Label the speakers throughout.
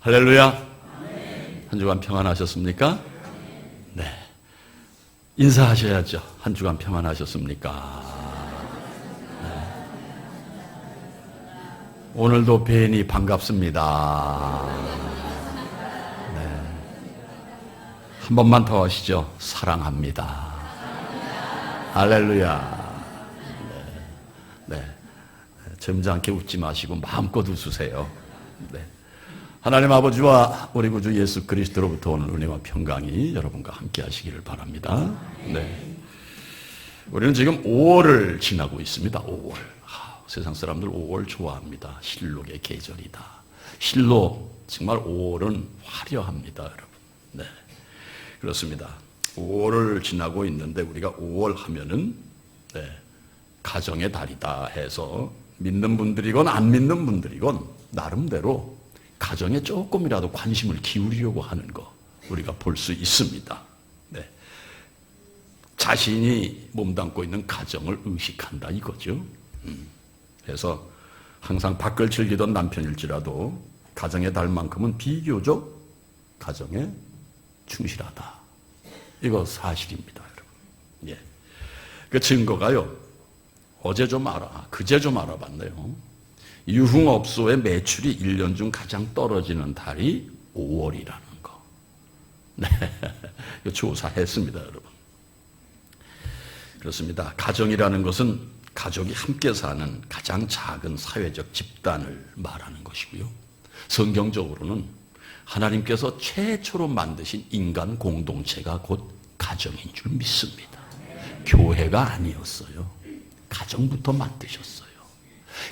Speaker 1: 할렐루야. 한 주간 평안하셨습니까? 네. 인사하셔야죠. 한 주간 평안하셨습니까? 네. 오늘도 뵈니 반갑습니다. 네. 한 번만 더 하시죠. 사랑합니다. 할렐루야. 네. 네. 점잖게 웃지 마시고 마음껏 웃으세요. 네. 하나님 아버지와 우리 구주 예수 그리스도로부터 오는 은혜와 평강이 여러분과 함께 하시기를 바랍니다. 네. 우리는 지금 5월을 지나고 있습니다. 5월. 세상 사람들 5월 좋아합니다. 실록의 계절이다. 실록, 정말 5월은 화려합니다, 여러분. 네. 그렇습니다. 5월을 지나고 있는데 우리가 5월 하면은, 네, 가정의 달이다 해서 믿는 분들이건 안 믿는 분들이건 나름대로 가정에 조금이라도 관심을 기울이려고 하는 거 우리가 볼 수 있습니다. 네. 자신이 몸담고 있는 가정을 의식한다 이거죠. 그래서 항상 밖을 즐기던 남편일지라도 가정의 달만큼은 비교적 가정에 충실하다. 이거 사실입니다, 여러분. 예. 그 증거가요. 그제 좀 알아봤네요. 유흥업소의 매출이 1년 중 가장 떨어지는 달이 5월이라는 거. 네. 조사했습니다, 여러분. 그렇습니다. 가정이라는 것은 가족이 함께 사는 가장 작은 사회적 집단을 말하는 것이고요. 성경적으로는 하나님께서 최초로 만드신 인간 공동체가 곧 가정인 줄 믿습니다. 교회가 아니었어요. 가정부터 만드셨어요.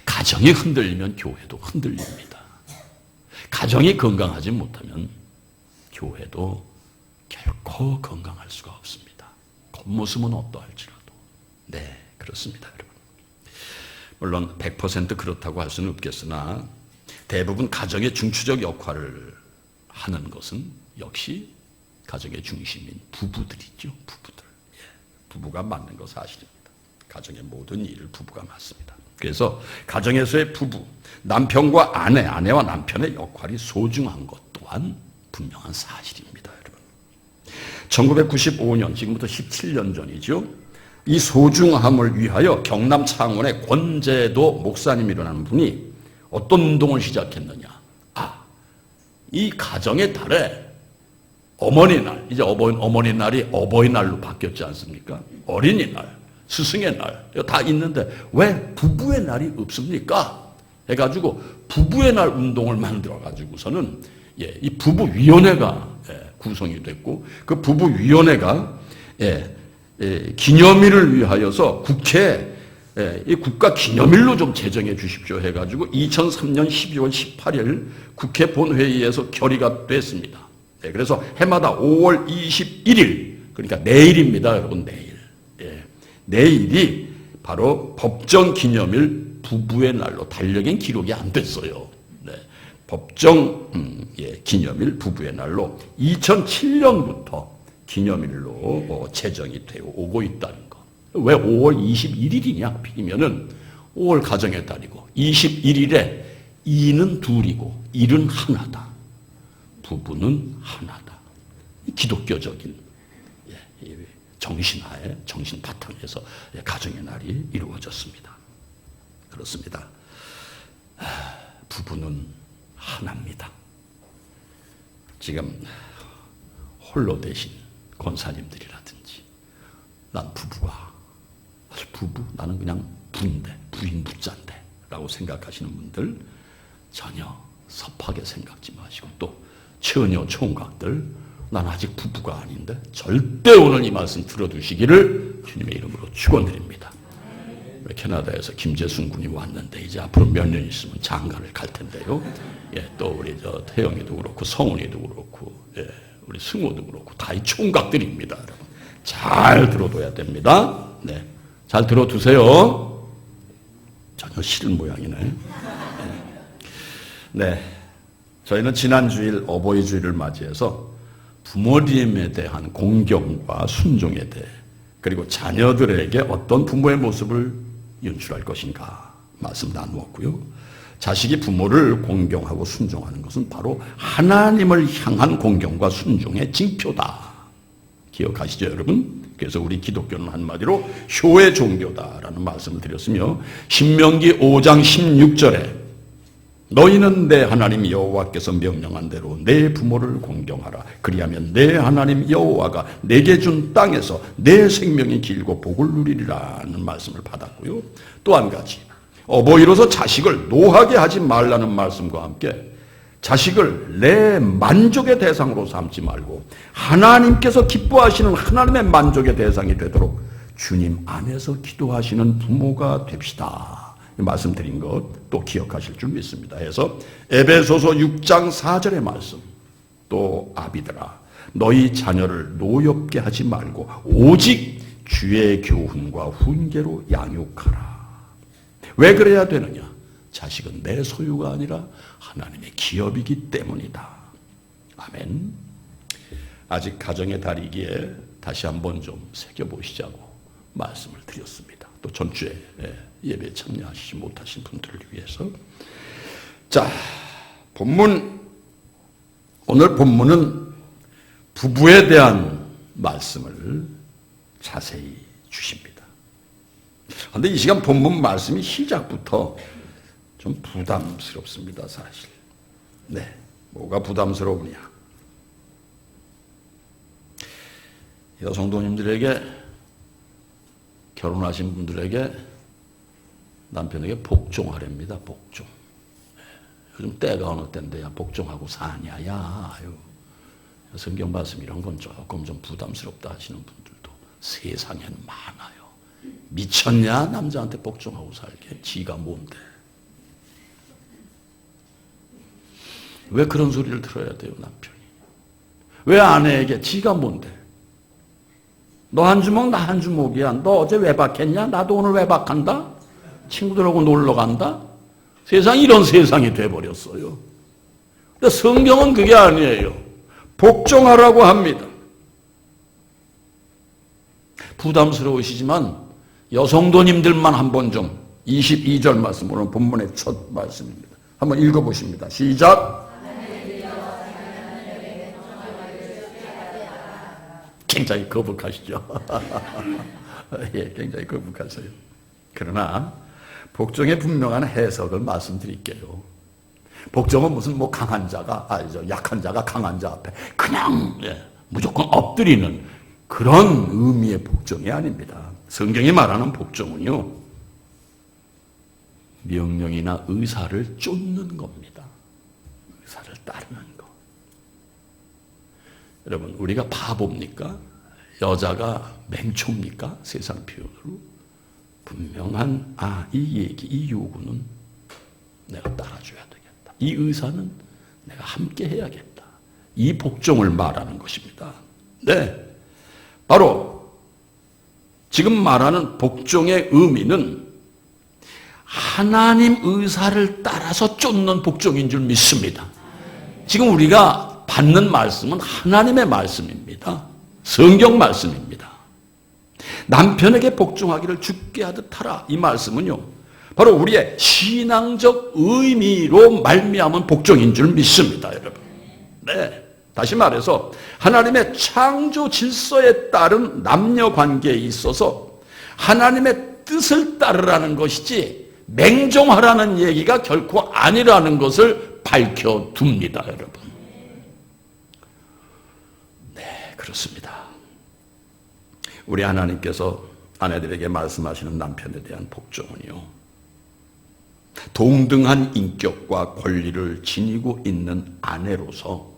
Speaker 1: 가정이 흔들리면 교회도 흔들립니다. 가정이 건강하지 못하면 교회도 결코 건강할 수가 없습니다. 겉모습은 어떠할지라도. 네, 그렇습니다, 여러분. 물론 100% 그렇다고 할 수는 없겠으나 대부분 가정의 중추적 역할을 하는 것은 역시 가정의 중심인 부부들이죠. 부부들. 예, 부부가 맞는 거 사실입니다. 가정의 모든 일을 부부가 맡습니다. 그래서 가정에서의 부부, 남편과 아내와 남편의 역할이 소중한 것 또한 분명한 사실입니다, 여러분. 1995년, 지금부터 17년 전이죠. 이 소중함을 위하여 경남 창원의 권재도 목사님이라는 분이 어떤 운동을 시작했느냐. 이 가정의 달에 어머니날, 이제 어머니날이 어버이날로 바뀌었지 않습니까? 어린이날, 스승의 날, 다 있는데 왜 부부의 날이 없습니까? 해가지고 부부의 날 운동을 만들어가지고서는 이 부부위원회가 구성이 됐고 그 부부위원회가 기념일을 위하여서 국회에 이 국가 기념일로 좀 제정해 주십시오 해가지고 2003년 12월 18일 국회 본회의에서 결의가 됐습니다. 그래서 해마다 5월 21일, 그러니까 내일입니다, 여러분, 내일. 내일이 바로 법정 기념일 부부의 날로 달력엔 기록이 안 됐어요. 네. 법정 기념일 부부의 날로 2007년부터 기념일로 제정이 되어 오고 있다는 거. 왜 5월 21일이냐 하필이면은 5월 가정의 달이고 21일에 2는 둘이고 1은 하나다. 부부는 하나다. 기독교적인 정신하에, 정신 바탕에서 가정의 날이 이루어졌습니다. 그렇습니다. 부부는 하나입니다. 지금 홀로 되신 권사님들이라든지 난 부부가 부부? 나는 그냥 부인데, 부인 부자인데 라고 생각하시는 분들 전혀 섭하게 생각지 마시고 또 처녀 총각들 난 아직 부부가 아닌데 절대 오늘 이 말씀 들어두시기를 주님의 이름으로 축원드립니다. 캐나다에서 김재순 군이 왔는데 이제 앞으로 몇 년 있으면 장가를 갈 텐데요. 또 우리 태영이도 그렇고 성훈이도 그렇고 우리 승호도 그렇고 다 이 총각들입니다, 여러분. 잘 들어둬야 됩니다. 네, 잘 들어두세요. 전혀 싫은 모양이네. 네, 저희는 지난 주일 어버이 주일을 맞이해서 부모님에 대한 공경과 순종에 대해 그리고 자녀들에게 어떤 부모의 모습을 연출할 것인가 말씀 나누었고요. 자식이 부모를 공경하고 순종하는 것은 바로 하나님을 향한 공경과 순종의 징표다. 기억하시죠, 여러분? 그래서 우리 기독교는 한마디로 효의 종교다라는 말씀을 드렸으며, 신명기 5장 16절에 너희는 내 하나님 여호와께서 명령한 대로 내 부모를 공경하라. 그리하면 내 하나님 여호와가 내게 준 땅에서 내 생명이 길고 복을 누리리라는 말씀을 받았고요. 또 한 가지, 어버이로서 자식을 노하게 하지 말라는 말씀과 함께 자식을 내 만족의 대상으로 삼지 말고 하나님께서 기뻐하시는 하나님의 만족의 대상이 되도록 주님 안에서 기도하시는 부모가 됩시다. 말씀드린 것 또 기억하실 줄 믿습니다. 해서 에베소서 6장 4절의 말씀, 또 아비들아 너희 자녀를 노엽게 하지 말고 오직 주의 교훈과 훈계로 양육하라. 왜 그래야 되느냐? 자식은 내 소유가 아니라 하나님의 기업이기 때문이다. 아멘. 아직 가정의 달이기에 다시 한번 좀 새겨보시자고 말씀을 드렸습니다. 또 전주에 예배에 참여하시지 못하신 분들을 위해서. 자, 오늘 본문은 부부에 대한 말씀을 자세히 주십니다. 그런데 이 시간 본문 말씀이 시작부터 좀 부담스럽습니다, 사실. 네, 뭐가 부담스러우냐? 여성도님들에게, 결혼하신 분들에게 남편에게 복종하랍니다. 복종. 요즘 때가 어느 때인데 야 복종하고 사냐? 야, 아유. 성경 말씀이란 건 조금 좀 부담스럽다 하시는 분들도 세상에는 많아요. 미쳤냐? 남자한테 복종하고 살게. 지가 뭔데? 왜 그런 소리를 들어야 돼요, 남편이? 왜 아내에게 지가 뭔데? 너 한 주먹, 나 한 주먹이야. 너 어제 외박했냐? 나도 오늘 외박한다? 친구들하고 놀러 간다? 세상이 이런 세상이 돼버렸어요. 근데 성경은 그게 아니에요. 복종하라고 합니다. 부담스러우시지만 여성도님들만 한번 좀 22절 말씀, 오늘 본문의 첫 말씀입니다. 한번 읽어보십니다. 시작. 굉장히 거북하시죠? 예, 굉장히 거북하세요. 그러나 복종의 분명한 해석을 말씀드릴게요. 복종은 무슨 뭐 강한 자가, 약한 자가 강한 자 앞에 그냥 무조건 엎드리는 그런 의미의 복종이 아닙니다. 성경이 말하는 복종은요, 명령이나 의사를 쫓는 겁니다. 의사를 따르는 것. 여러분, 우리가 바보입니까? 여자가 맹초입니까? 세상 표현으로. 분명한, 이 얘기, 이 요구는 내가 따라줘야 되겠다. 이 의사는 내가 함께 해야겠다. 이 복종을 말하는 것입니다. 네. 바로 지금 말하는 복종의 의미는 하나님 의사를 따라서 쫓는 복종인 줄 믿습니다. 지금 우리가 받는 말씀은 하나님의 말씀입니다. 성경 말씀입니다. 남편에게 복종하기를 주께 하듯 하라. 이 말씀은요, 바로 우리의 신앙적 의미로 말미암은 복종인 줄 믿습니다, 여러분. 네. 다시 말해서 하나님의 창조 질서에 따른 남녀 관계에 있어서 하나님의 뜻을 따르라는 것이지 맹종하라는 얘기가 결코 아니라는 것을 밝혀둡니다, 여러분. 네, 그렇습니다. 우리 하나님께서 아내들에게 말씀하시는 남편에 대한 복종은요, 동등한 인격과 권리를 지니고 있는 아내로서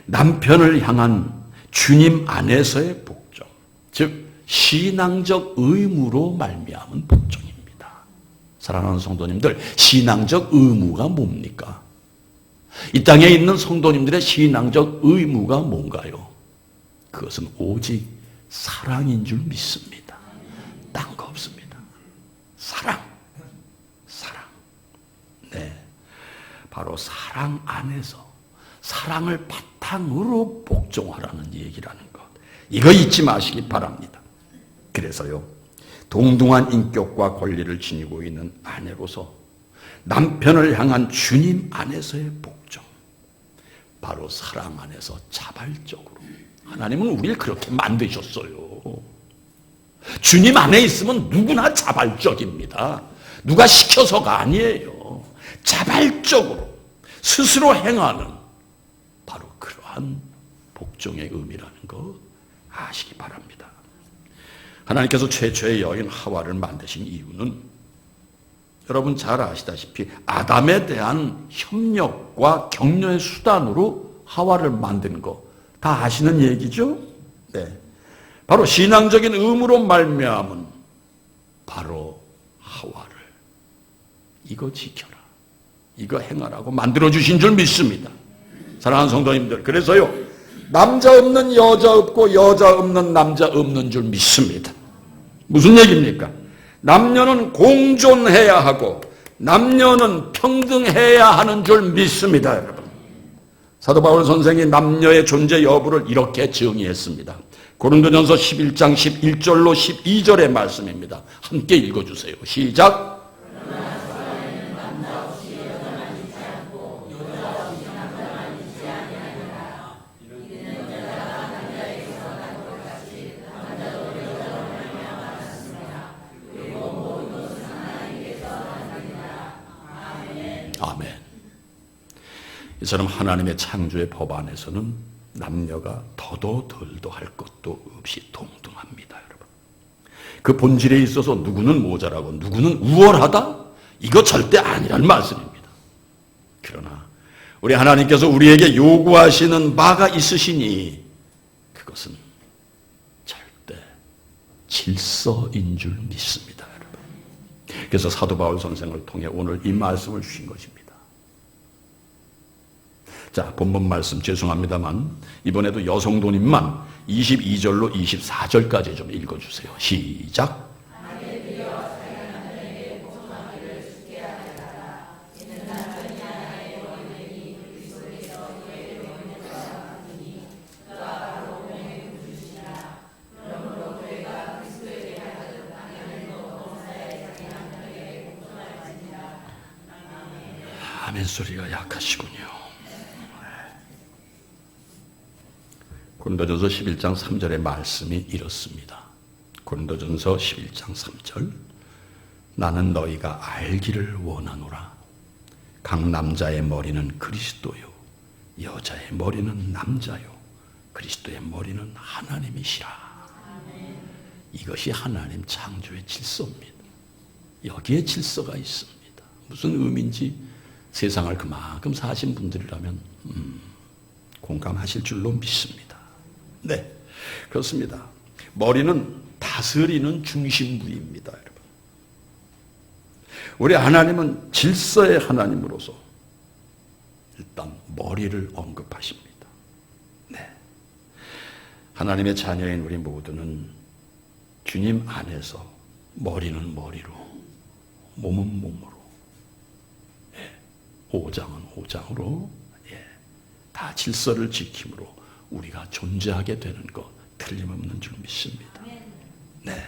Speaker 1: 남편을 향한 주님 안에서의 복종, 즉 신앙적 의무로 말미암은 복종입니다. 사랑하는 성도님들, 신앙적 의무가 뭡니까? 이 땅에 있는 성도님들의 신앙적 의무가 뭔가요? 그것은 오직 사랑인 줄 믿습니다. 딴 거 없습니다. 사랑. 네, 바로 사랑 안에서 사랑을 바탕으로 복종하라는 얘기라는 것, 이거 잊지 마시기 바랍니다. 그래서요, 동등한 인격과 권리를 지니고 있는 아내로서 남편을 향한 주님 안에서의 복종, 바로 사랑 안에서 자발적으로. 하나님은 우리를 그렇게 만드셨어요. 주님 안에 있으면 누구나 자발적입니다. 누가 시켜서가 아니에요. 자발적으로 스스로 행하는 바로 그러한 복종의 의미라는 거 아시기 바랍니다. 하나님께서 최초의 여인 하와를 만드신 이유는 여러분 잘 아시다시피 아담에 대한 협력과 격려의 수단으로 하와를 만든 거 다 아시는 얘기죠? 네. 바로 신앙적인 의무로 말미암은 바로 하와를 이거 지켜라, 이거 행하라고 만들어주신 줄 믿습니다. 사랑하는 성도님들, 그래서요 남자 없는 여자 없고 여자 없는 남자 없는 줄 믿습니다. 무슨 얘기입니까? 남녀는 공존해야 하고 남녀는 평등해야 하는 줄 믿습니다. 여러분, 사도 바울 선생이 남녀의 존재 여부를 이렇게 정의했습니다. 고린도전서 11장 11절로 12절의 말씀입니다. 함께 읽어주세요. 시작. 아멘. 이처럼 하나님의 창조의 법 안에서는 남녀가 더도 덜도 할 것도 없이 동등합니다. 여러분, 그 본질에 있어서 누구는 모자라고 누구는 우월하다? 이거 절대 아니란 말씀입니다. 그러나 우리 하나님께서 우리에게 요구하시는 바가 있으시니 그것은 절대 질서인 줄 믿습니다. 여러분, 그래서 사도 바울 선생을 통해 오늘 이 말씀을 주신 것입니다. 자, 본문 말씀 죄송합니다만 이번에도 여성도님만 22절로 24절까지 좀 읽어주세요. 시작. 아멘 소리가 약하시군요. 고린도전서 11장 3절의 말씀이 이렇습니다. 고린도전서 11장 3절. 나는 너희가 알기를 원하노라. 각 남자의 머리는 그리스도요, 여자의 머리는 남자요, 그리스도의 머리는 하나님이시라. 이것이 하나님 창조의 질서입니다. 여기에 질서가 있습니다. 무슨 의미인지 세상을 그만큼 사신 분들이라면 공감하실 줄로 믿습니다. 네, 그렇습니다. 머리는 다스리는 중심부입니다. 여러분, 우리 하나님은 질서의 하나님으로서 일단 머리를 언급하십니다. 네, 하나님의 자녀인 우리 모두는 주님 안에서 머리는 머리로, 몸은 몸으로, 오장은 오장으로, 다 질서를 지킴으로 우리가 존재하게 되는 것 틀림없는 줄 믿습니다. 네,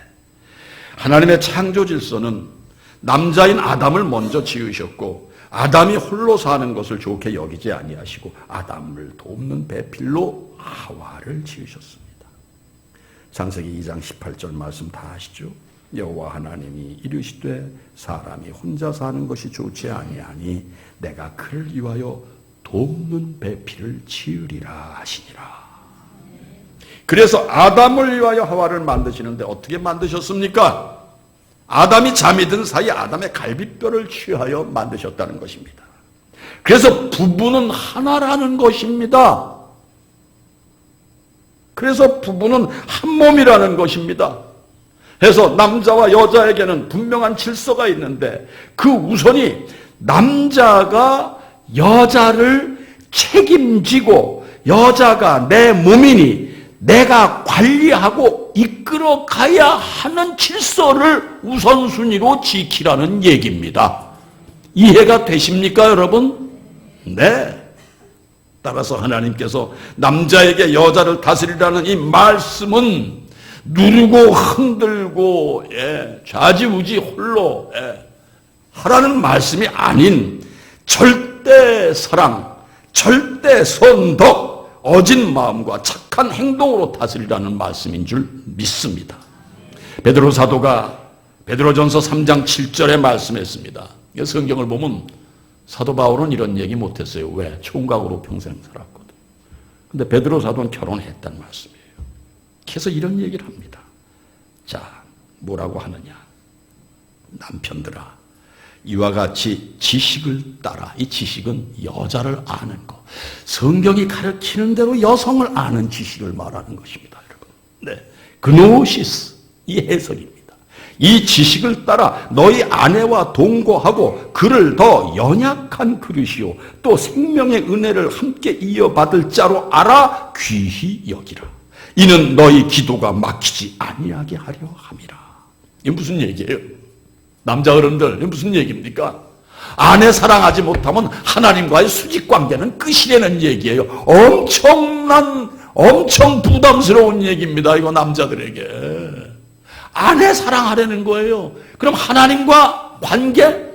Speaker 1: 하나님의 창조 질서는 남자인 아담을 먼저 지으셨고 아담이 홀로 사는 것을 좋게 여기지 아니하시고 아담을 돕는 배필로 하와를 지으셨습니다. 창세기 2장 18절 말씀 다 아시죠? 여호와 하나님이 이르시되 사람이 혼자 사는 것이 좋지 아니하니 내가 그를 위하여 돕는 배필을 지으리라 하시니라. 그래서 아담을 위하여 하와를 만드시는데 어떻게 만드셨습니까? 아담이 잠이 든 사이 아담의 갈비뼈를 취하여 만드셨다는 것입니다. 그래서 부부는 하나라는 것입니다. 그래서 부부는 한 몸이라는 것입니다. 그래서 남자와 여자에게는 분명한 질서가 있는데 그 우선이 남자가 여자를 책임지고 여자가 내 몸이니 내가 관리하고 이끌어 가야 하는 질서를 우선순위로 지키라는 얘기입니다. 이해가 되십니까, 여러분? 네. 따라서 하나님께서 남자에게 여자를 다스리라는 이 말씀은 누르고 흔들고 좌지우지 홀로 하라는 말씀이 아닌 절대 사랑, 절대 선덕, 어진 마음과 착한 행동으로 다스리라는 말씀인 줄 믿습니다. 베드로 사도가 베드로전서 3장 7절에 말씀했습니다. 성경을 보면 사도 바울은 이런 얘기 못했어요. 왜? 총각으로 평생 살았거든. 근데 베드로 사도는 결혼했단 말씀이에요. 그래서 이런 얘기를 합니다. 자, 뭐라고 하느냐? 남편들아, 이와 같이 지식을 따라. 이 지식은 여자를 아는 것. 성경이 가르치는 대로 여성을 아는 지식을 말하는 것입니다, 여러분. 네, 그노시스, 이 해석입니다. 이 지식을 따라 너희 아내와 동거하고 그를 더 연약한 그릇이요 또 생명의 은혜를 함께 이어받을 자로 알아 귀히 여기라. 이는 너희 기도가 막히지 아니하게 하려 함이라. 이게 무슨 얘기예요? 남자 어른들, 이게 무슨 얘기입니까? 아내 사랑하지 못하면 하나님과의 수직관계는 끝이라는 얘기예요. 엄청 부담스러운 얘기입니다. 이거 남자들에게. 아내 사랑하려는 거예요. 그럼 하나님과 관계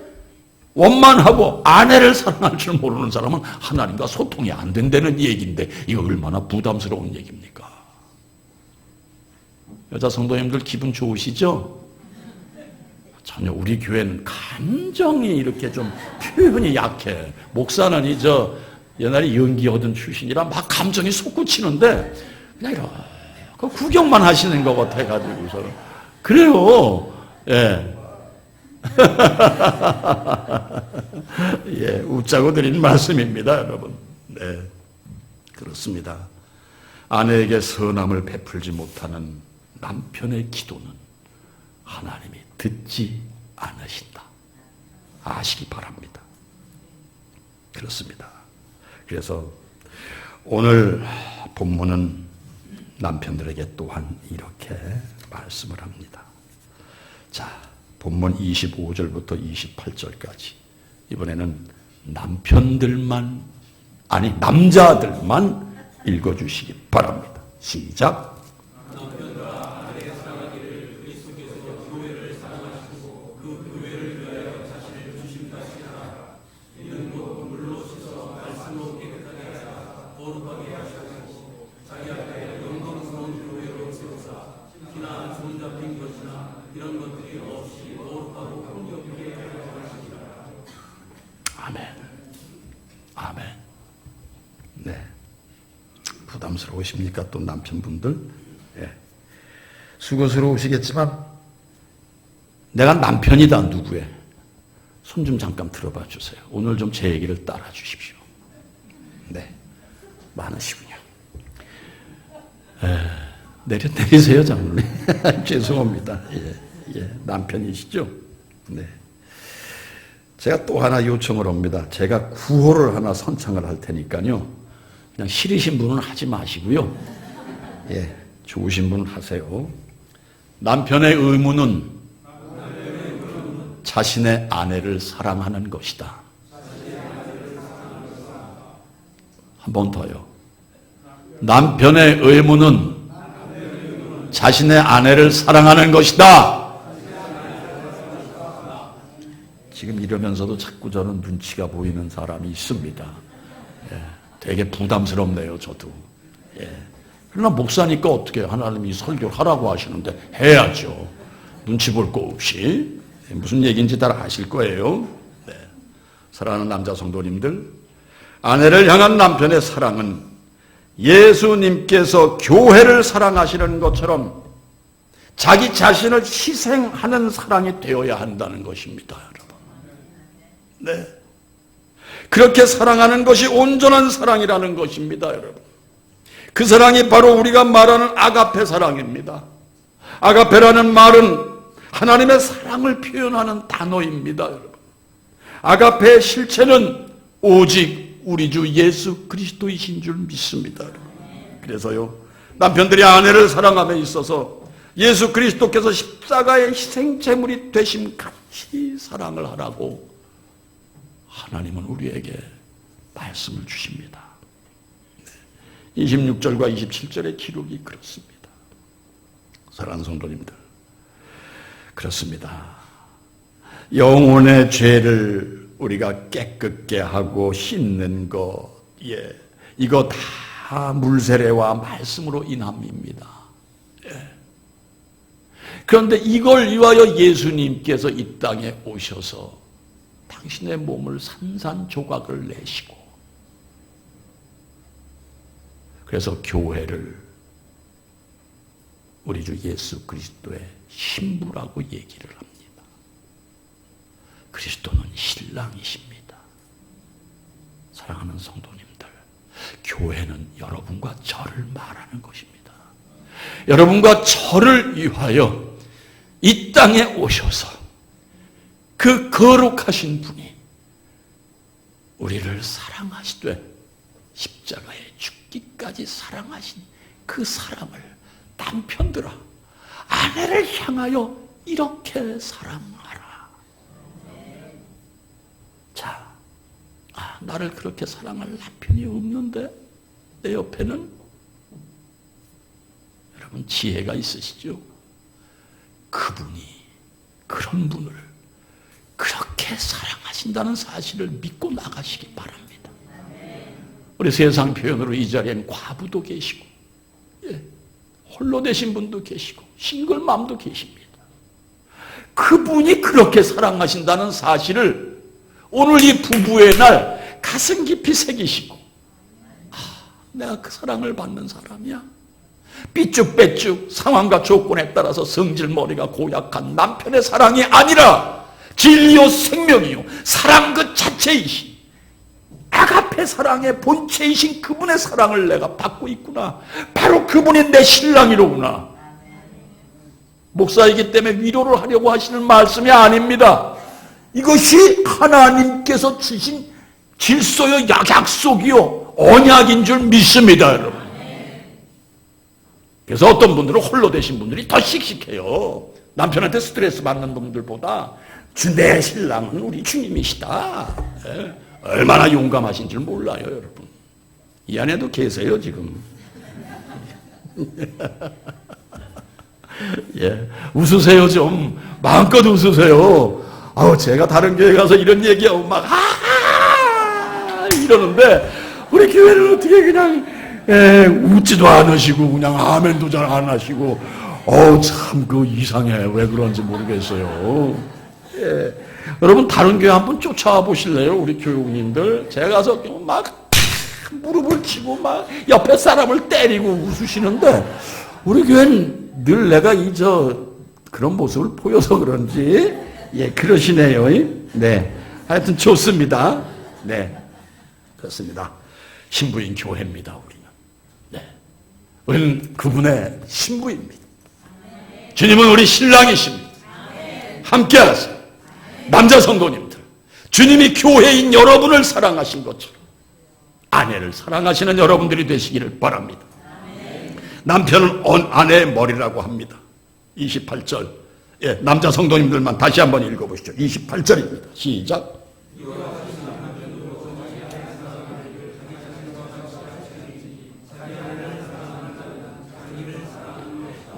Speaker 1: 원만하고 아내를 사랑할 줄 모르는 사람은 하나님과 소통이 안 된다는 얘기인데 이거 얼마나 부담스러운 얘기입니까? 여자 성도님들 기분 좋으시죠? 전혀 우리 교회는 감정이 이렇게 좀 표현이 약해. 목사는 옛날에 연기하던 출신이라 막 감정이 솟구치는데 그냥 이렇게 구경만 하시는 것 같아가지고서 그래요. 예. 예, 웃자고 드린 말씀입니다, 여러분. 네, 그렇습니다. 아내에게 선함을 베풀지 못하는 남편의 기도는 하나님이 듣지 않으신다. 아시기 바랍니다. 그렇습니다. 그래서 오늘 본문은 남편들에게 또한 이렇게 말씀을 합니다. 자, 본문 25절부터 28절까지 이번에는 남자들만 읽어주시기 바랍니다. 시작. 아멘. 네. 부담스러우십니까? 또 남편분들? 예. 수고스러우시겠지만, 내가 남편이다, 누구의? 손 좀 잠깐 들어봐 주세요. 오늘 좀 제 얘기를 따라 주십시오. 네. 많으시군요. 내리세요, 장로님. 죄송합니다. 예. 남편이시죠? 네. 제가 또 하나 요청을 합니다. 제가 구호를 하나 선창을 할 테니까요. 그냥 싫으신 분은 하지 마시고요. 예, 좋으신 분은 하세요. 남편의 의무는 자신의 아내를 사랑하는 것이다. 한 번 더요. 남편의 의무는 자신의 아내를 사랑하는 것이다. 지금 이러면서도 자꾸 저는 눈치가 보이는 사람이 있습니다. 예, 되게 부담스럽네요, 저도. 예. 그러나 목사니까 어떻게 하나님이 설교를 하라고 하시는데 해야죠. 눈치 볼 거 없이. 무슨 얘기인지 다 아실 거예요. 네. 사랑하는 남자 성도님들, 아내를 향한 남편의 사랑은 예수님께서 교회를 사랑하시는 것처럼 자기 자신을 희생하는 사랑이 되어야 한다는 것입니다, 여러분. 네. 그렇게 사랑하는 것이 온전한 사랑이라는 것입니다, 여러분. 그 사랑이 바로 우리가 말하는 아가페 사랑입니다. 아가페라는 말은 하나님의 사랑을 표현하는 단어입니다, 여러분. 아가페의 실체는 오직 우리 주 예수 그리스도이신 줄 믿습니다, 여러분. 그래서요, 남편들이 아내를 사랑함에 있어서 예수 그리스도께서 십자가의 희생제물이 되심 같이 사랑을 하라고 하나님은 우리에게 말씀을 주십니다. 26절과 27절의 기록이 그렇습니다. 사랑하는 성도님들, 그렇습니다. 영혼의 죄를 우리가 깨끗게 하고 씻는 것, 이거 다 물세례와 말씀으로 인함입니다. 그런데 이걸 위하여 예수님께서 이 땅에 오셔서 당신의 몸을 산산조각을 내시고, 그래서 교회를 우리 주 예수 그리스도의 신부라고 얘기를 합니다. 그리스도는 신랑이십니다. 사랑하는 성도님들, 교회는 여러분과 저를 말하는 것입니다. 여러분과 저를 위하여 이 땅에 오셔서 그 거룩하신 분이 우리를 사랑하시되 십자가에 죽기까지 사랑하신 그 사랑을 남편들아, 아내를 향하여 이렇게 사랑하라. 자, 나를 그렇게 사랑할 남편이 없는데 내 옆에는, 여러분 지혜가 있으시죠? 그분이 그런 분을 그렇게 사랑하신다는 사실을 믿고 나가시기 바랍니다. 우리 세상 표현으로 이 자리엔 과부도 계시고, 홀로 되신 분도 계시고, 싱글맘도 계십니다. 그분이 그렇게 사랑하신다는 사실을 오늘 이 부부의 날 가슴 깊이 새기시고, 내가 그 사랑을 받는 사람이야. 삐쭉빼쭉 상황과 조건에 따라서 성질머리가 고약한 남편의 사랑이 아니라 진리요 생명이요 사랑 그 자체이신 아가페 사랑의 본체이신 그분의 사랑을 내가 받고 있구나. 바로 그분이 내 신랑이로구나. 목사이기 때문에 위로를 하려고 하시는 말씀이 아닙니다. 이것이 하나님께서 주신 질서요 약속이요 언약인 줄 믿습니다, 여러분. 그래서 어떤 분들은 홀로 되신 분들이 더 씩씩해요. 남편한테 스트레스 받는 분들보다 내 신랑은 우리 주님이시다. 얼마나 용감하신 줄 몰라요, 여러분. 이 안에도 계세요, 지금. 웃으세요, 좀. 마음껏 웃으세요. 제가 다른 교회 가서 이런 얘기하고 막, 이러는데, 우리 교회는 어떻게 그냥, 웃지도 않으시고, 그냥 아멘도 잘 안 하시고, 참, 이상해. 왜 그런지 모르겠어요. 여러분, 다른 교회 한번 쫓아와 보실래요? 우리 교육님들. 제가 가서 막, 무릎을 치고, 막, 옆에 사람을 때리고 웃으시는데, 우리 교회는 늘 내가 그런 모습을 보여서 그런지, 그러시네요. 네. 하여튼 좋습니다. 네. 그렇습니다. 신부인 교회입니다, 우리는. 네. 우리는 그분의 신부입니다. 주님은 우리 신랑이십니다. 함께 하세요. 남자 성도님들, 주님이 교회인 여러분을 사랑하신 것처럼 아내를 사랑하시는 여러분들이 되시기를 바랍니다. 남편은 아내의 머리라고 합니다. 28절. 남자 성도님들만 다시 한번 읽어보시죠. 28절입니다. 시작.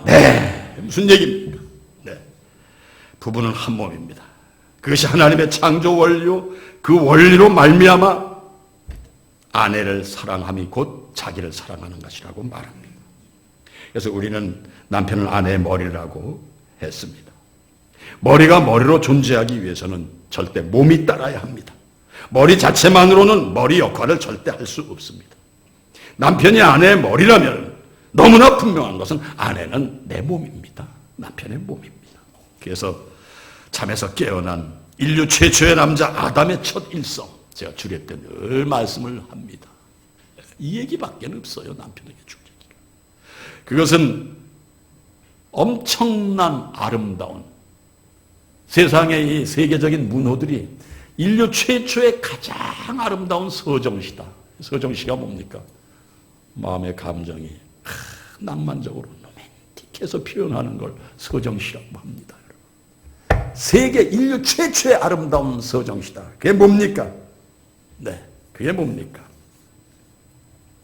Speaker 1: 네, 무슨 얘기입니까? 네, 부부는 한 몸입니다. 그것이 하나님의 창조 원리요, 그 원리로 말미암아 아내를 사랑함이 곧 자기를 사랑하는 것이라고 말합니다. 그래서 우리는 남편을 아내의 머리라고 했습니다. 머리가 머리로 존재하기 위해서는 절대 몸이 따라야 합니다. 머리 자체만으로는 머리 역할을 절대 할 수 없습니다. 남편이 아내의 머리라면 너무나 분명한 것은 아내는 내 몸입니다. 남편의 몸입니다. 그래서 잠에서 깨어난 인류 최초의 남자 아담의 첫 일성, 제가 주례 때 늘 말씀을 합니다. 이 얘기밖에 없어요. 남편에게 줄 얘기가. 그것은 엄청난 아름다운 세상의 이 세계적인 문호들이 인류 최초의 가장 아름다운 서정시다. 서정시가 뭡니까? 마음의 감정이 낭만적으로 로맨틱해서 표현하는 걸 서정시라고 합니다. 세계 인류 최초의 아름다운 서정시다. 그게 뭡니까? 네, 그게 뭡니까?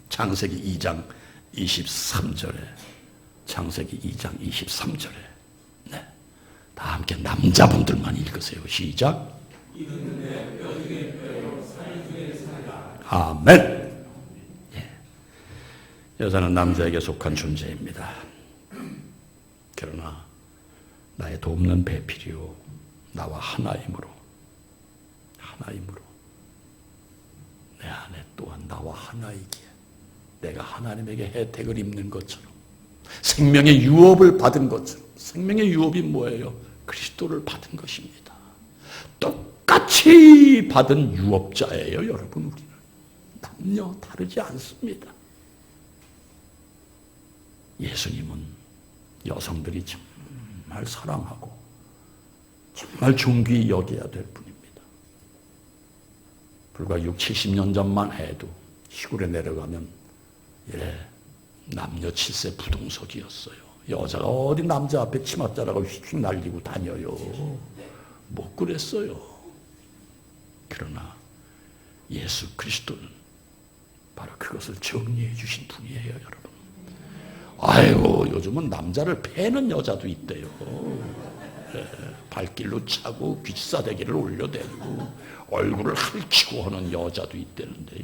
Speaker 1: 창세기 2장 23절에, 창세기 2장 23절에, 네, 다 함께 남자분들만 읽으세요. 시작. 아멘. 예. 여자는 남자에게 속한 존재입니다. 그러나 나의 돕는 배필이요 나와 하나이므로 내 안에 또한 나와 하나이기에 내가 하나님에게 혜택을 입는 것처럼 생명의 유업을 받은 것처럼, 생명의 유업이 뭐예요? 그리스도를 받은 것입니다. 똑같이 받은 유업자예요, 여러분. 우리는 남녀 다르지 않습니다. 예수님은 여성들이 정말 사랑하고 정말 존귀히 여겨야 될 분입니다. 불과 60, 70년 전만 해도 시골에 내려가면 남녀 칠세 부동석이었어요. 여자가 어디 남자 앞에 치맛자락을 휙휙 날리고 다녀요. 못 그랬어요. 그러나 예수 그리스도는 바로 그것을 정리해 주신 분이에요, 여러분. 아이고, 요즘은 남자를 패는 여자도 있대요. 발길로 차고 귀싸대기를 올려대고 얼굴을 핥히고 하는 여자도 있다는데,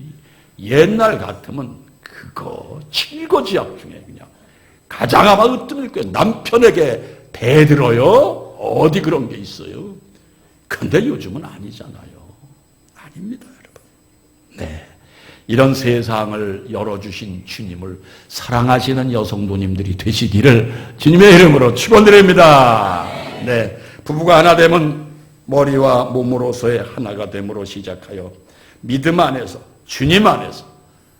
Speaker 1: 옛날 같으면 그거 칠거지약 중에 그냥 가장 아마 으뜸일 거예요. 남편에게 대들어요? 어디 그런 게 있어요? 근데 요즘은 아니잖아요. 아닙니다, 여러분. 네. 이런 세상을 열어주신 주님을 사랑하시는 여성도님들이 되시기를 주님의 이름으로 축원드립니다. 네. 부부가 하나 되면 머리와 몸으로서의 하나가 됨으로 시작하여 믿음 안에서, 주님 안에서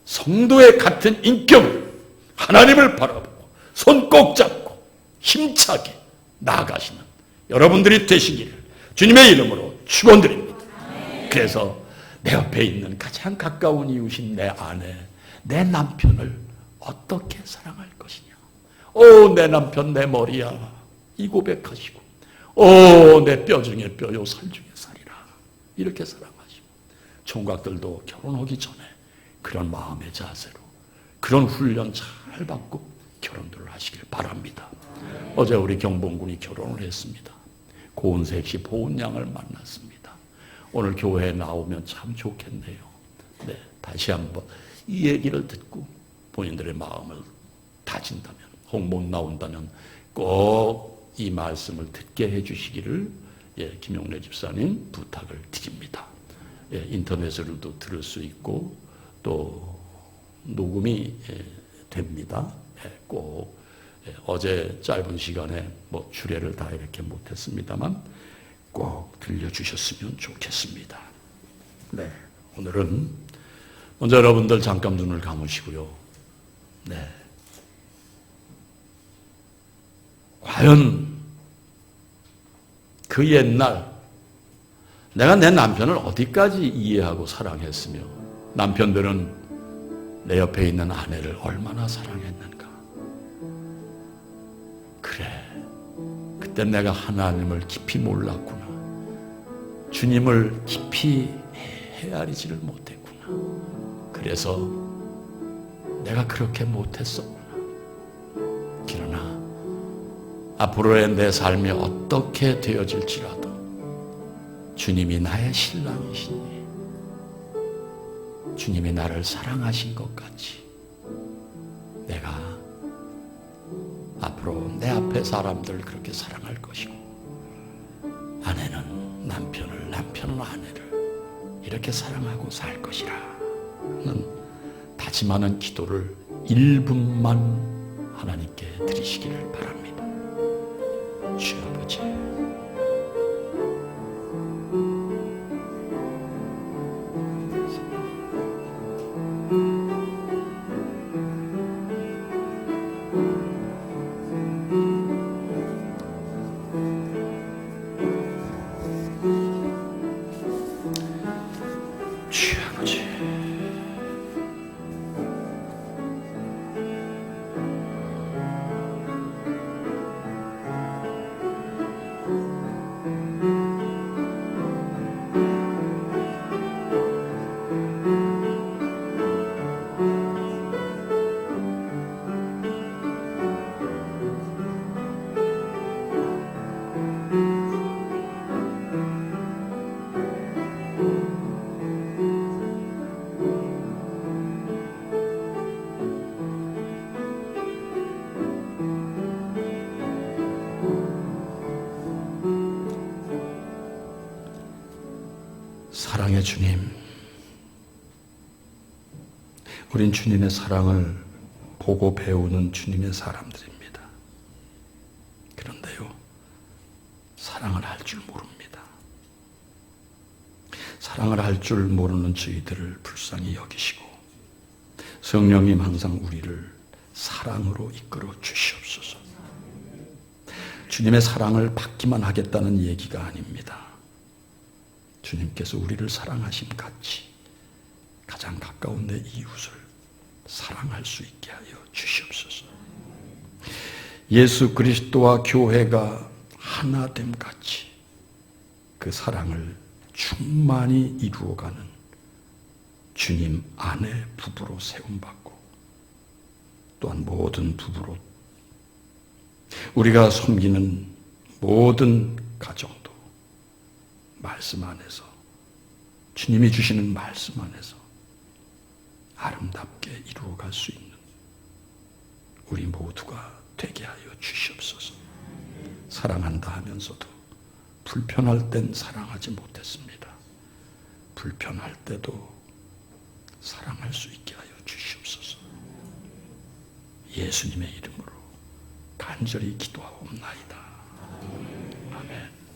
Speaker 1: 성도의 같은 인격을 하나님을 바라보고 손 꼭 잡고 힘차게 나아가시는 여러분들이 되시기를 주님의 이름으로 축원드립니다. 그래서 내 옆에 있는 가장 가까운 이웃인 내 아내, 내 남편을 어떻게 사랑할 것이냐. 내 남편 내 머리야, 이 고백하시고, 내 뼈 중에 뼈요 살 중에 살이라, 이렇게 사랑하시고, 총각들도 결혼하기 전에 그런 마음의 자세로 그런 훈련 잘 받고 결혼들을 하시길 바랍니다. 어제 우리 경봉군이 결혼을 했습니다. 고은색 씨, 보은양을 만났습니다. 오늘 교회에 나오면 참 좋겠네요. 네, 다시 한번 이 얘기를 듣고 본인들의 마음을 다진다면, 혹 못 나온다면 꼭 이 말씀을 듣게 해주시기를 김용래 집사님 부탁을 드립니다. 인터넷으로도 들을 수 있고 또 녹음이 됩니다. 꼭 어제 짧은 시간에 주례를 다 이렇게 못했습니다만 꼭 들려주셨으면 좋겠습니다. 네, 오늘은 먼저 여러분들 잠깐 눈을 감으시고요. 네, 과연 그 옛날 내가 내 남편을 어디까지 이해하고 사랑했으며 남편들은 내 옆에 있는 아내를 얼마나 사랑했는가. 그래, 그때 내가 하나님을 깊이 몰랐구나. 주님을 깊이 헤아리지를 못했구나. 그래서 내가 그렇게 못했었구나. 그러나 앞으로의 내 삶이 어떻게 되어질지라도 주님이 나의 신랑이시니 주님이 나를 사랑하신 것 같이 내가 앞으로 내 앞에 사람들을 그렇게 사랑할 것이고, 아내는 남편을, 남편은 아내를 이렇게 사랑하고 살 것이라는 다짐하는 기도를 1분만 하나님께 드리시기를 바랍니다. 주 아버지, 사랑의 주님, 우린 주님의 사랑을 보고 배우는 주님의 사람들입니다. 그런데요, 사랑을 할 줄 모릅니다. 사랑을 할 줄 모르는 저희들을 불쌍히 여기시고 성령님 항상 우리를 사랑으로 이끌어 주시옵소서. 주님의 사랑을 받기만 하겠다는 얘기가 아닙니다. 주님께서 우리를 사랑하심 같이 가장 가까운 내 이웃을 사랑할 수 있게 하여 주시옵소서. 예수 그리스도와 교회가 하나됨 같이 그 사랑을 충만히 이루어가는 주님 안에 부부로 세움받고 또한 모든 부부로 우리가 섬기는 모든 가정도 말씀 안에서 주님이 주시는 말씀 안에서 아름답게 이루어갈 수 있는 우리 모두가 되게 하여 주시옵소서. 사랑한다 하면서도 불편할 땐 사랑하지 못했습니다. 불편할 때도 사랑할 수 있게 하여 주시옵소서. 예수님의 이름으로 간절히 기도하옵나이다. 아멘.